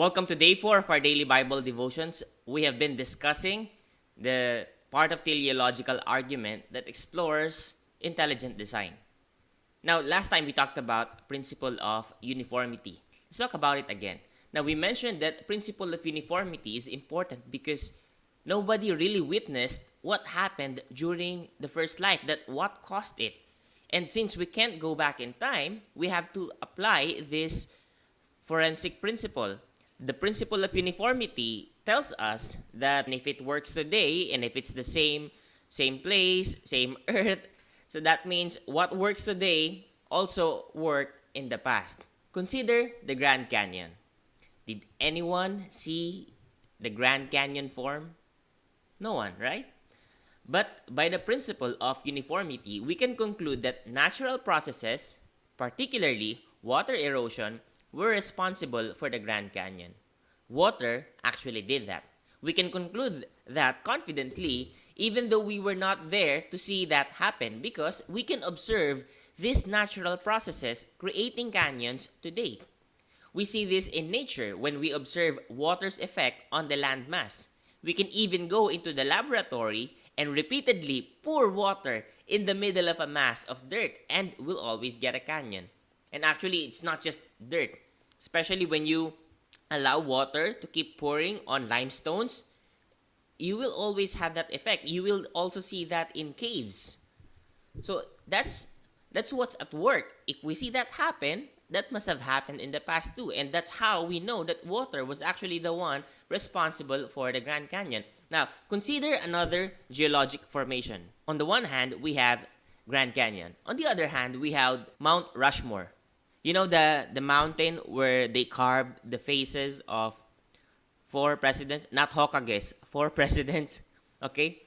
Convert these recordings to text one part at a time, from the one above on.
Welcome to day 4 of our daily Bible devotions. We have been discussing the part of teleological argument that explores intelligent design. Now, last time we talked about principle of uniformity. Let's talk about it again. Now, we mentioned that principle of uniformity is important because nobody really witnessed what happened during the first life, that what caused it. And since we can't go back in time, we have to apply this forensic principle. The principle of uniformity tells us that if it works today and if it's the same place, same earth, so that means what works today also worked in the past. Consider the Grand Canyon. Did anyone see the Grand Canyon form? No one, right? But by the principle of uniformity, we can conclude that natural processes, particularly water erosion, were responsible for the Grand Canyon. Water actually did that. We can conclude that confidently even though we were not there to see that happen because we can observe these natural processes creating canyons today. We see this in nature when we observe water's effect on the land mass. We can even go into the laboratory and repeatedly pour water in the middle of a mass of dirt and we'll always get a canyon. And actually, it's not just dirt. Especially when you allow water to keep pouring on limestones, you will always have that effect. You will also see that in caves. So that's what's at work. If we see that happen, that must have happened in the past too. And that's how we know that water was actually the one responsible for the Grand Canyon. Now, consider another geologic formation. On the one hand, we have Grand Canyon. On the other hand, we have Mount Rushmore. You know the mountain where they carved the faces of 4 presidents? Not Hokages, 4 presidents. Okay?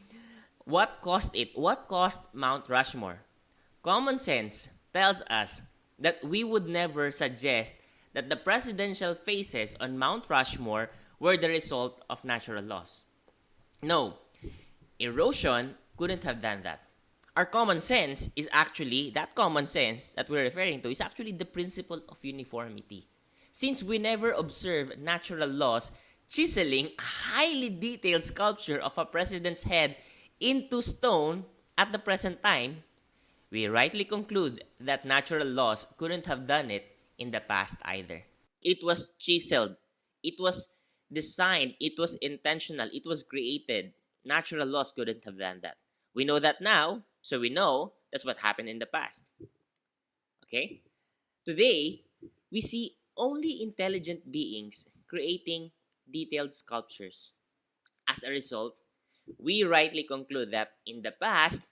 What caused it? What caused Mount Rushmore? Common sense tells us that we would never suggest that the presidential faces on Mount Rushmore were the result of natural laws. No, erosion couldn't have done that. Our common sense is actually, that common sense that we're referring to is actually the principle of uniformity. Since we never observe natural laws chiseling a highly detailed sculpture of a president's head into stone at the present time, we rightly conclude that natural laws couldn't have done it in the past either. It was chiseled. It was designed. It was intentional. It was created. Natural laws couldn't have done that. We know that now, so we know that's what happened in the past. Okay? Today, we see only intelligent beings creating detailed sculptures. As a result, we rightly conclude that in the past,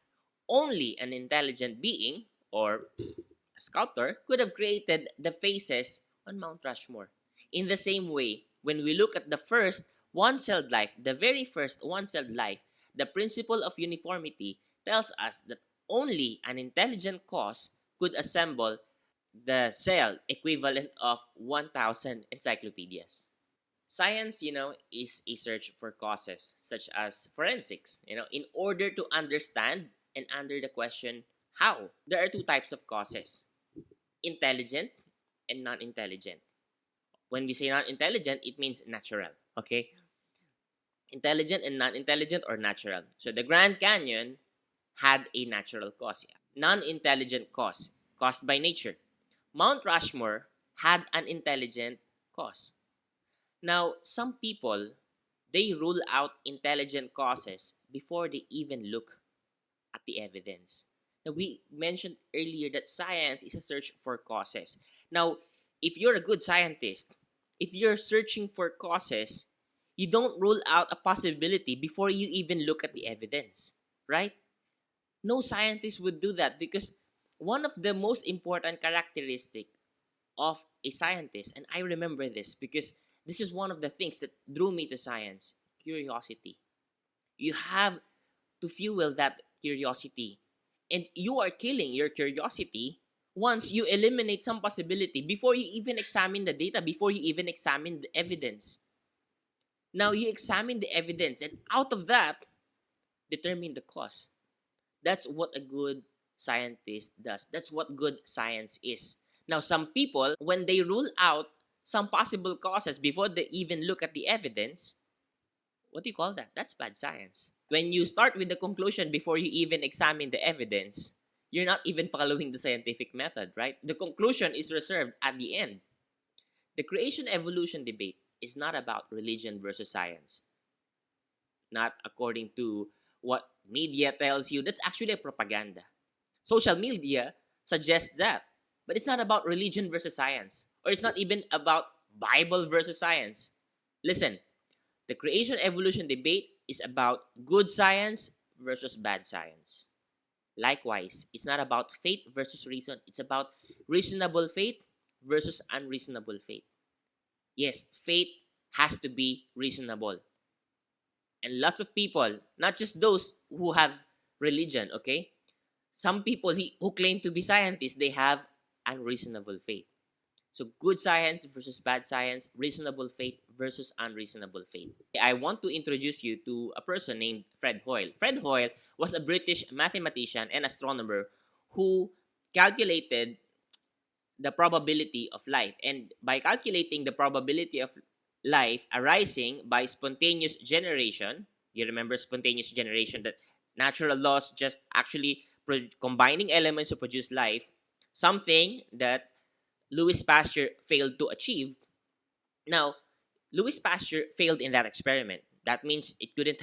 only an intelligent being or a sculptor could have created the faces on Mount Rushmore. In the same way, when we look at the first one-celled life, the very first one-celled life, the principle of uniformity tells us that only an intelligent cause could assemble the cell equivalent of 1,000 encyclopedias. Science, is a search for causes, such as forensics, in order to understand and answer the question, how? There are 2 types of causes, intelligent and non-intelligent. When we say non-intelligent, it means natural, okay? Intelligent and non-intelligent or natural. So the Grand Canyon had a natural cause. Non-intelligent cause, caused by nature. Mount Rushmore had an intelligent cause. Now, some people, they rule out intelligent causes before they even look at the evidence. Now, we mentioned earlier that science is a search for causes. Now, if you're a good scientist, if you're searching for causes, you don't rule out a possibility before you even look at the evidence, right? No scientist would do that because one of the most important characteristic of a scientist, and I remember this because this is one of the things that drew me to science, curiosity. You have to fuel that curiosity. And you are killing your curiosity once you eliminate some possibility before you even examine the data, before you even examine the evidence. Now, you examine the evidence and out of that, determine the cause. That's what a good scientist does. That's what good science is. Now, some people, when they rule out some possible causes before they even look at the evidence, what do you call that? That's bad science. When you start with the conclusion before you even examine the evidence, you're not even following the scientific method, right? The conclusion is reserved at the end. The creation evolution debate is not about religion versus science. Not according to what media tells you. That's actually a propaganda. Social media suggests that. But it's not about religion versus science. Or it's not even about Bible versus science. Listen, the creation evolution debate is about good science versus bad science. Likewise, it's not about faith versus reason. It's about reasonable faith versus unreasonable faith. Yes, faith has to be reasonable. And lots of people, not just those who have religion, okay? Some people who claim to be scientists, they have unreasonable faith. So good science versus bad science, reasonable faith versus unreasonable faith. I want to introduce you to a person named Fred Hoyle. Fred Hoyle was a British mathematician and astronomer who calculated the probability of life. And by calculating the probability of life arising by spontaneous generation, you remember spontaneous generation, that natural laws just actually combining elements to produce life, something that Louis Pasteur failed to achieve. Now, Louis Pasteur failed in that experiment. That means it couldn't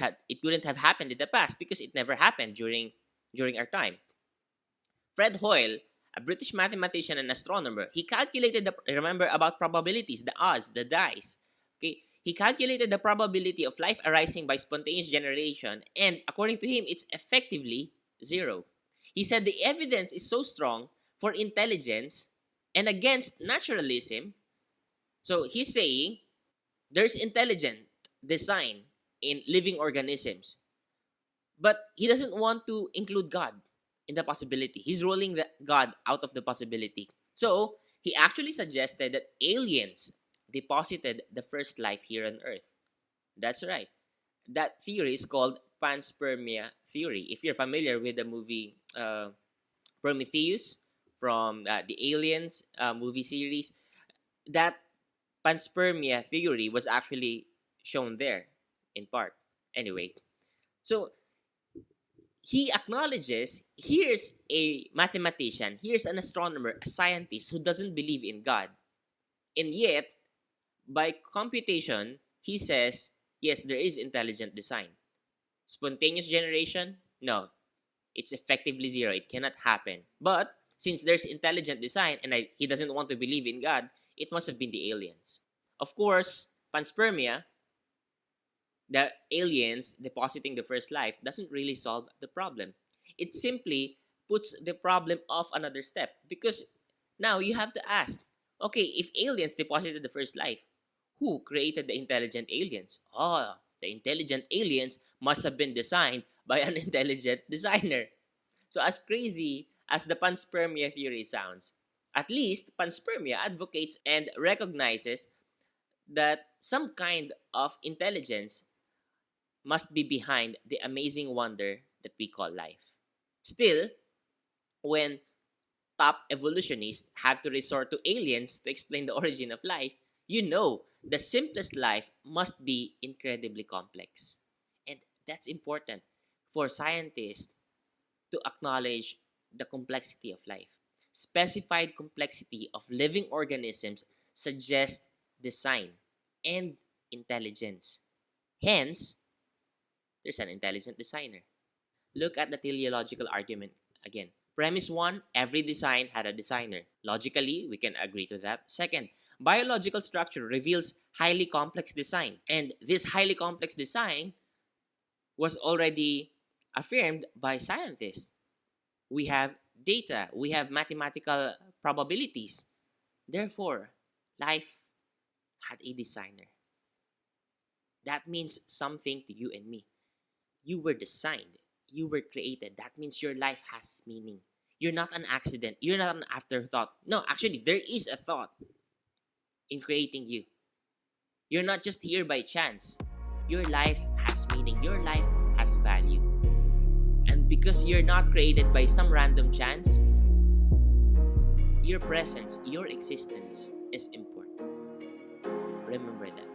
have happened in the past because it never happened during our time. Fred Hoyle, a British mathematician and astronomer, he calculated remember about probabilities, the odds, the dice. Okay, he calculated the probability of life arising by spontaneous generation, and according to him, it's effectively zero. He said the evidence is so strong for intelligence and against naturalism. So he's saying there's intelligent design in living organisms, but he doesn't want to include God in the possibility. He's ruling God out of the possibility. So he actually suggested that aliens deposited the first life here on Earth. That's right. That theory is called panspermia theory. If you're familiar with the movie Prometheus from the Aliens movie series, that panspermia theory was actually shown there in part. Anyway, so he acknowledges here's a mathematician, here's an astronomer, a scientist who doesn't believe in God. And yet, by computation, he says, yes, there is intelligent design. Spontaneous generation? No. It's effectively zero. It cannot happen. But since there's intelligent design and he doesn't want to believe in God, it must have been the aliens. Of course, panspermia, the aliens depositing the first life, doesn't really solve the problem. It simply puts the problem off another step, because now you have to ask, okay, if aliens deposited the first life, who created the intelligent aliens? Oh, the intelligent aliens must have been designed by an intelligent designer. So as crazy as the panspermia theory sounds, at least panspermia advocates and recognizes that some kind of intelligence must be behind the amazing wonder that we call life. Still, when top evolutionists have to resort to aliens to explain the origin of life, you know the simplest life must be incredibly complex. And that's important for scientists to acknowledge the complexity of life. Specified complexity of living organisms suggests design and intelligence. Hence, there's an intelligent designer. Look at the teleological argument again. Premise 1, every design had a designer. Logically, we can agree to that. Second, biological structure reveals highly complex design. And this highly complex design was already affirmed by scientists. We have data, we have mathematical probabilities. Therefore, life had a designer. That means something to you and me. You were designed. You were created. That means your life has meaning. You're not an accident. You're not an afterthought. No, actually, there is a thought in creating you. You're not just here by chance. Your life has meaning. Your life has value. And because you're not created by some random chance, your presence, your existence is important. Remember that.